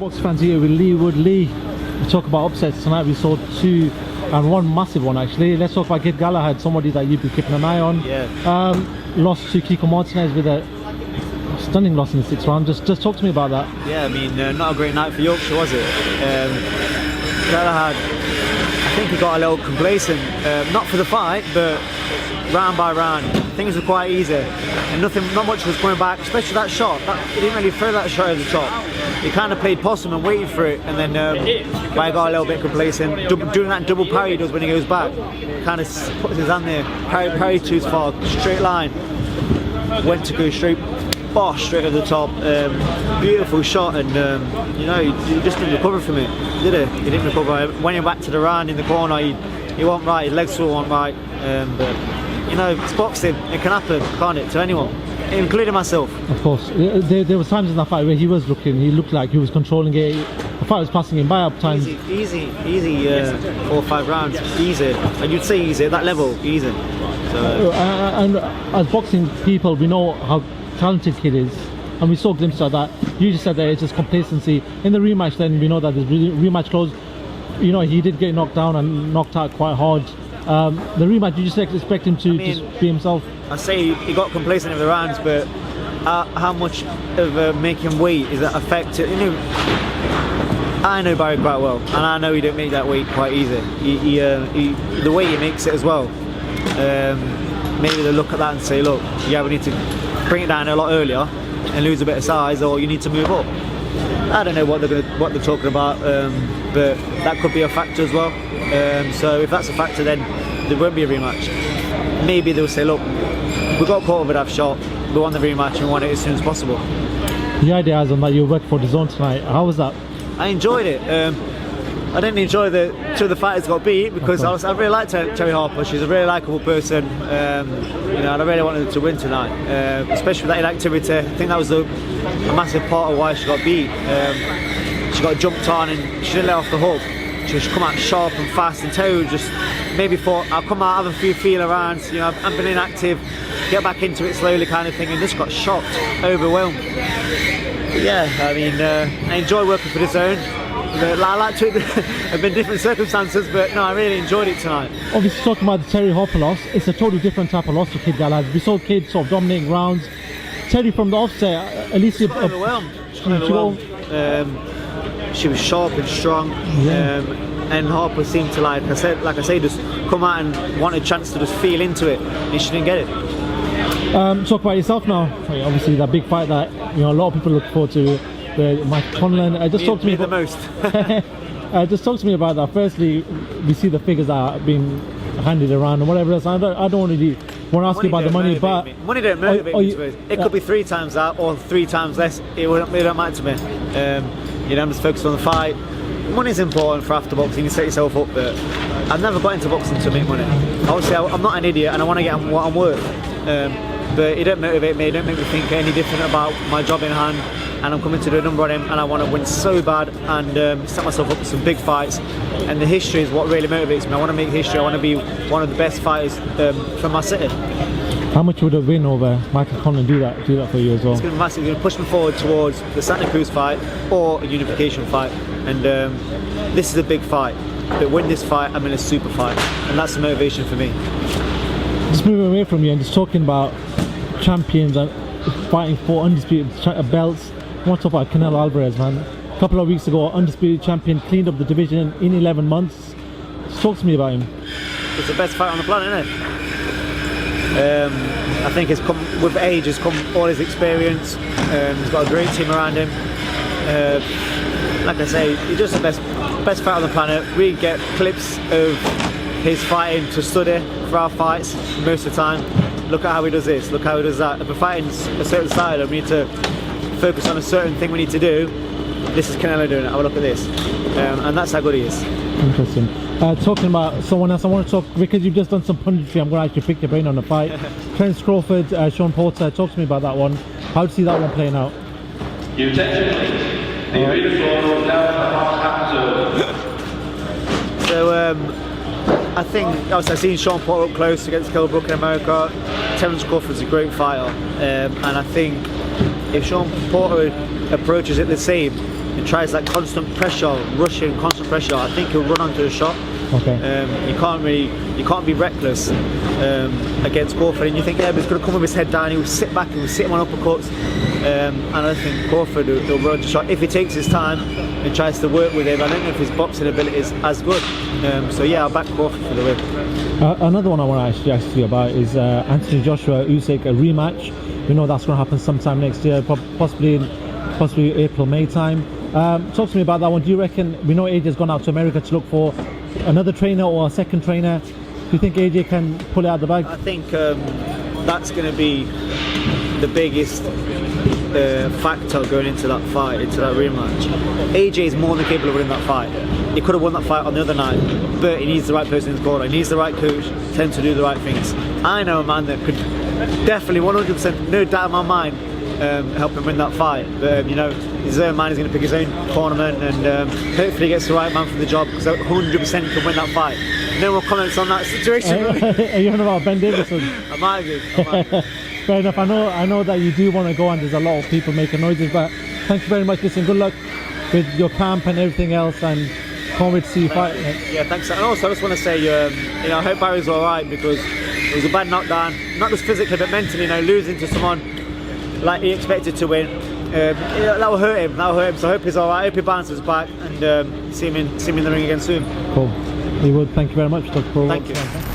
Box fans here with Leigh Wood. Leigh, we talk about upsets tonight. We saw two and one massive one actually. Let's talk about Kid Galahad, somebody that you've been keeping an eye on. Yeah. Lost to Kiko Martinez with a stunning loss in the 6th round. Just talk to me about that. Yeah, I mean, not a great night for Yorkshire, was it? Galahad, I think he got a little complacent. Not for the fight, but round by round, things were quite easy, and not much was coming back, especially that shot. He didn't really throw that shot over the top. He kind of played possum and waited for it, and then I got a little bit complacent. Doing that double parry he does when he goes back, kind of puts his hand there, parry too far, straight line, went to go straight over the top. Beautiful shot, and you know, he just didn't recover from it, did he? He didn't recover. When he went back to the round in the corner, he wasn't right, his legs still weren't right, but you know, it's boxing, it can happen, can't it, to anyone, including myself. Of course, there were times in that fight where he looked like he was controlling it. The fight was passing him by up times. Easy, 4 or 5 rounds, easy, and you'd say easy, at that level, easy. So, and as boxing people, we know how talented Kid is, and we saw glimpses of that. You just said that it's just complacency. In the rematch then, we know that the rematch close, you know, he did get knocked down and knocked out quite hard. The rematch, you just expect him to just be himself? I say he got complacent over the rounds, but how much of making weight is that affected? You know, I know Barry quite well, and I know he don't make that weight quite easy. The way he makes it as well. Maybe they look at that and say, look, yeah, we need to bring it down a lot earlier and lose a bit of size, or you need to move up. I don't know what they're talking about, but that could be a factor as well. So if that's a factor, then there won't be a rematch. Maybe they'll say, look, we got caught with that shot, we want the rematch and we want it as soon as possible. The idea is on that you worked for DAZN tonight. How was that? I enjoyed it. I didn't enjoy two of the fighters got beat, because I really like Terry Harper. She's a really likeable person, you know, and I really wanted her to win tonight, especially with that inactivity. I think that was a massive part of why she got beat. She got jumped on and she didn't let off the hook. She just come out sharp and fast, and Terry just maybe thought, I'll come out, have a few feel around, you know, I've been inactive, get back into it slowly kind of thing, and just got shocked, overwhelmed. But yeah, I mean, I enjoy working for DAZN. I like to have been different circumstances, but no, I really enjoyed it tonight. Obviously, talking about the Terry Harper loss, it's a totally different type of loss to Kid Galahad. We saw Kid sort of dominating rounds. Terry from the offset, at least she got overwhelmed. She was sharp and strong, yeah. And Harper seemed to, like I say, just come out and want a chance to just feel into it, and she didn't get it. Talk about yourself now. Obviously, that big fight that, you know, a lot of people look forward to. Mike Conlon, just talk to me about the most. Just talk to me about that. Firstly, we see the figures that are being handed around and whatever else. I don't really want to ask you about the money, but money don't motivate me. It could be 3 times that or 3 times less. It don't matter to me. You know, I'm just focused on the fight. Money's important for after boxing. You set yourself up, but I've never got into boxing to make money. Obviously, I'm not an idiot, and I want to get what I'm worth. But it don't motivate me. It don't make me think any different about my job in hand. And I'm coming to do a number on him, and I want to win so bad and set myself up for some big fights. And the history is what really motivates me. I want to make history. I want to be one of the best fighters from my city. How much would a win over Michael Conlon do that for you as well? It's going to be massive. It's going to push me forward towards the Santa Cruz fight or a unification fight. And this is a big fight. But win this fight, I'm in a super fight, and that's the motivation for me. Just moving away from you and just talking about champions and fighting for undisputed belts. I want to talk about Canelo Alvarez, man. A couple of weeks ago, undisputed champion, cleaned up the division in 11 months. Just talk to me about him. It's the best fight on the planet, isn't it? I think it's come with age, has come all his experience. He's got a great team around him. Like I say, he's just the best fighter on the planet. We get clips of his fighting to study for our fights most of the time. Look at how he does this, look how he does that. If we're fighting a certain side and we need to focus on a certain thing we need to do, this is Canelo doing it. Have a look at this. And that's how good he is. Interesting. Talking about someone else, I want to talk, because you've just done some punditry, I'm going to actually pick your brain on the fight. Terrance Crawford, Shawn Porter, talk to me about that one. How do you see that one playing out? Your attention please. The arena floor is now half So I think, obviously I've seen Shawn Porter up close against Kell Brook in America. Terrance Crawford's a great fighter, and I think if Shawn Porter approaches it the same, and tries that constant pressure, rushing, constant pressure, I think he'll run onto a shot. Okay. You can't be reckless against Crawford. And you think, yeah, but he's going to come with his head down. He'll sit back and he'll sit him on uppercuts. And I think Crawford will run onto a shot if he takes his time and tries to work with him. I don't know if his boxing ability is as good. So yeah, I'll back Crawford for the win. Another one I want to actually ask you about is Anthony Joshua Usyk, a rematch. We know that's going to happen sometime next year, possibly April, May time. Talk to me about that one. Do you reckon, we know AJ's gone out to America to look for another trainer or a second trainer? Do you think AJ can pull it out of the bag? I think that's going to be the biggest factor going into that fight, into that rematch. AJ is more than capable of winning that fight. He could have won that fight on the other night, but he needs the right person in his corner. He needs the right coach, tend to do the right things. I know a man that could definitely, 100%, no doubt in my mind, help him win that fight. But you know, his own man is going to pick his own tournament, and hopefully he gets the right man for the job, because 100% can win that fight. No more comments on that situation. Are you on about Ben Davison? I might be. Fair enough. I know that you do want to go, and there's a lot of people making noises, but thank you very much. Listen, good luck with your camp and everything else, and can't wait to see you fight. Yeah, thanks. And also, I just want to say, you know, I hope Barry's all right, because it was a bad knockdown, not just physically but mentally. You know, losing to someone like he expected to win, that will hurt him. So I hope he's all right. I hope he bounces back, and see him in the ring again soon. Cool. Leigh Wood, thank you very much. Thank you.